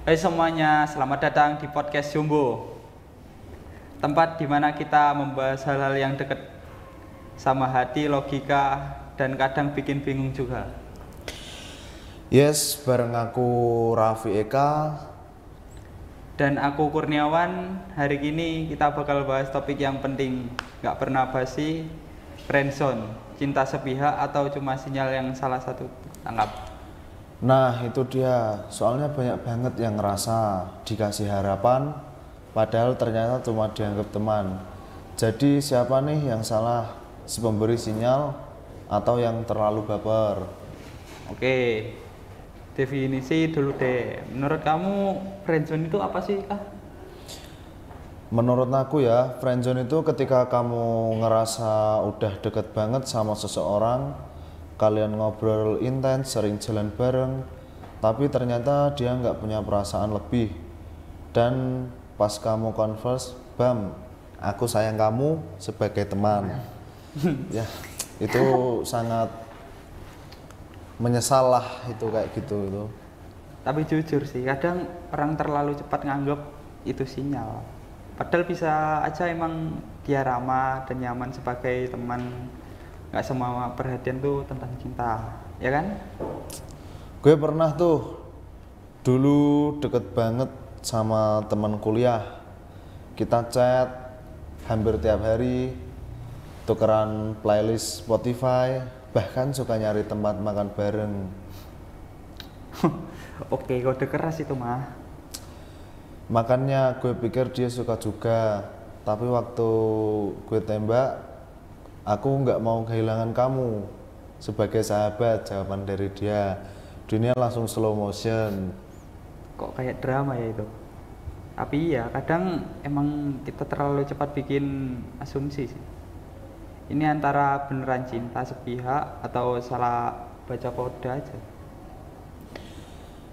Hai semuanya, selamat datang di podcast Jumbo. Tempat di mana kita membahas hal-hal yang dekat sama hati, logika, dan kadang bikin bingung juga. Yes, bareng aku Raffi Eka. Dan aku Kurniawan. Hari ini kita bakal bahas topik yang penting, gak pernah basi, friendzone, cinta sepihak atau cuma sinyal yang salah satu tangkap. Nah itu dia, soalnya banyak banget yang ngerasa dikasih harapan padahal ternyata cuma dianggap teman. Jadi siapa nih yang salah, si pemberi sinyal atau yang terlalu baper? Oke, definisi dulu deh. Menurut kamu friendzone itu apa sih, Kak? Menurut aku ya, friendzone itu ketika kamu ngerasa udah deket banget sama seseorang, kalian ngobrol intens, sering jalan bareng, tapi ternyata dia nggak punya perasaan lebih. Dan pas kamu converse, bam, aku sayang kamu sebagai teman. Ya, itu sangat menyesal lah itu kayak gitu itu. Tapi jujur sih, kadang orang terlalu cepat nganggap itu sinyal. Padahal bisa aja emang dia ramah dan nyaman sebagai teman. Gak semua perhatian tuh tentang cinta, ya kan? Gue pernah tuh dulu deket banget sama teman kuliah. Kita chat hampir tiap hari, tukeran playlist Spotify, bahkan suka nyari tempat makan bareng. Oke, kode keras itu mah. Makanya gue pikir dia suka juga, tapi waktu gue tembak, aku nggak mau kehilangan kamu sebagai sahabat, jawaban dari dia. Dunia langsung slow motion. Kok kayak drama ya itu? Tapi iya, kadang emang kita terlalu cepat bikin asumsi sih. Ini antara beneran cinta sepihak atau salah baca kode aja.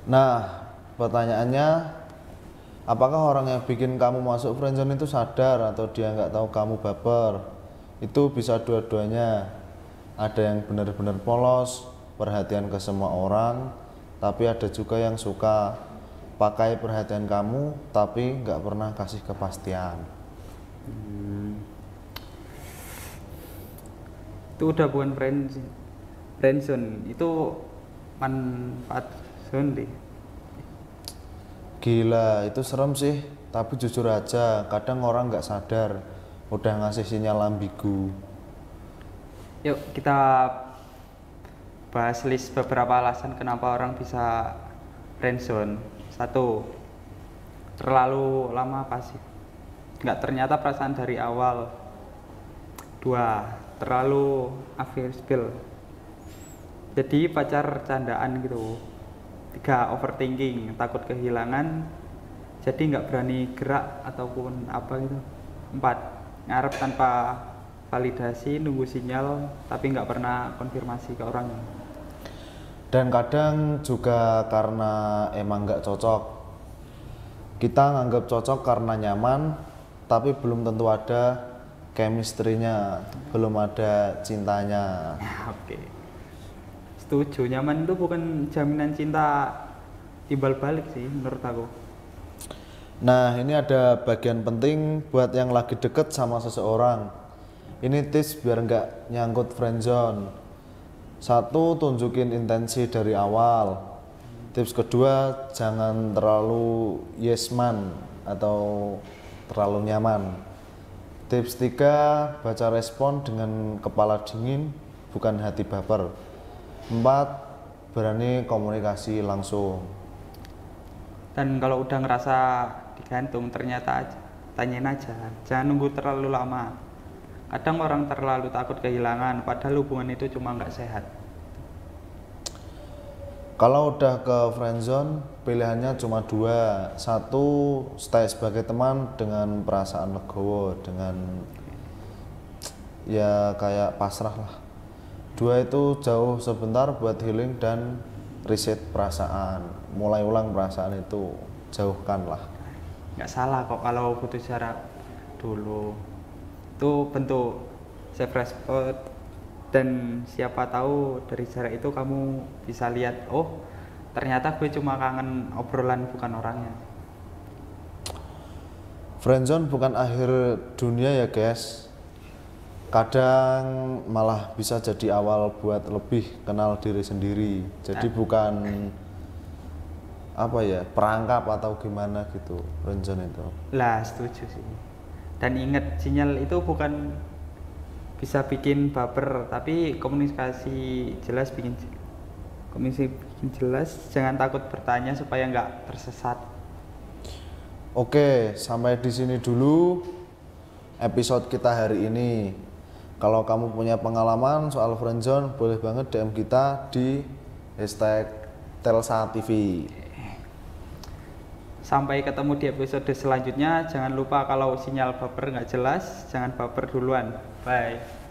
Nah, pertanyaannya, apakah orang yang bikin kamu masuk friendzone itu sadar atau dia nggak tahu kamu baper? Itu bisa dua-duanya. Ada yang benar-benar polos, perhatian ke semua orang, tapi ada juga yang suka pakai perhatian kamu tapi nggak pernah kasih kepastian. Itu udah bukan friendzone, itu manfaat zone deh. Gila, itu serem sih. Tapi jujur aja, kadang orang nggak sadar udah ngasih sinyal ambigu. Yuk kita bahas list beberapa alasan kenapa orang bisa friendzone. 1. Terlalu lama pasif, nggak ternyata perasaan dari awal. 2. Terlalu available, jadi pacar candaan gitu. 3. Overthinking, takut kehilangan, jadi nggak berani gerak ataupun apa gitu. 4. Ngarep tanpa validasi, nunggu sinyal tapi nggak pernah konfirmasi ke orang. Dan kadang juga karena emang nggak cocok. Kita nganggap cocok karena nyaman, tapi belum tentu ada chemistry-nya, belum ada cintanya. Oke, setuju. Nyaman itu bukan jaminan cinta timbal balik sih menurut aku. Nah, ini ada bagian penting buat yang lagi deket sama seseorang. Ini tips biar nggak nyangkut friendzone. 1. Tunjukin intensi dari awal. Tips kedua, jangan terlalu yes man atau terlalu nyaman. Tips 3, baca respon dengan kepala dingin, bukan hati baper. 4, berani komunikasi langsung. Dan kalau udah ngerasa digantung, ternyata tanyain aja, jangan nunggu terlalu lama. Kadang orang terlalu takut kehilangan, padahal hubungan itu cuma nggak sehat. Kalau udah ke friendzone, pilihannya cuma 2. 1, stay sebagai teman dengan perasaan legowo, dengan ya kayak pasrah lah. 2 itu jauh sebentar buat healing dan reset perasaan, mulai ulang perasaan itu, jauhkan lah. Nggak salah kok kalau putus jarak dulu. Itu bentuk self respect, dan siapa tahu dari jarak itu kamu bisa lihat, oh ternyata gue cuma kangen obrolan bukan orangnya. Friendzone bukan akhir dunia ya guys. Kadang malah bisa jadi awal buat lebih kenal diri sendiri. Jadi bukan apa ya, perangkap atau gimana gitu friendzone itu. Lah setuju sih. Dan inget, sinyal itu bukan bisa bikin baper, tapi komunikasi jelas jelas. Jangan takut bertanya supaya nggak tersesat. Oke, sampai di sini dulu episode kita hari ini. Kalau kamu punya pengalaman soal friendzone, boleh banget DM kita di #Telsa TV. Sampai ketemu di episode selanjutnya. Jangan lupa kalau sinyal baper nggak jelas, jangan baper duluan. Bye.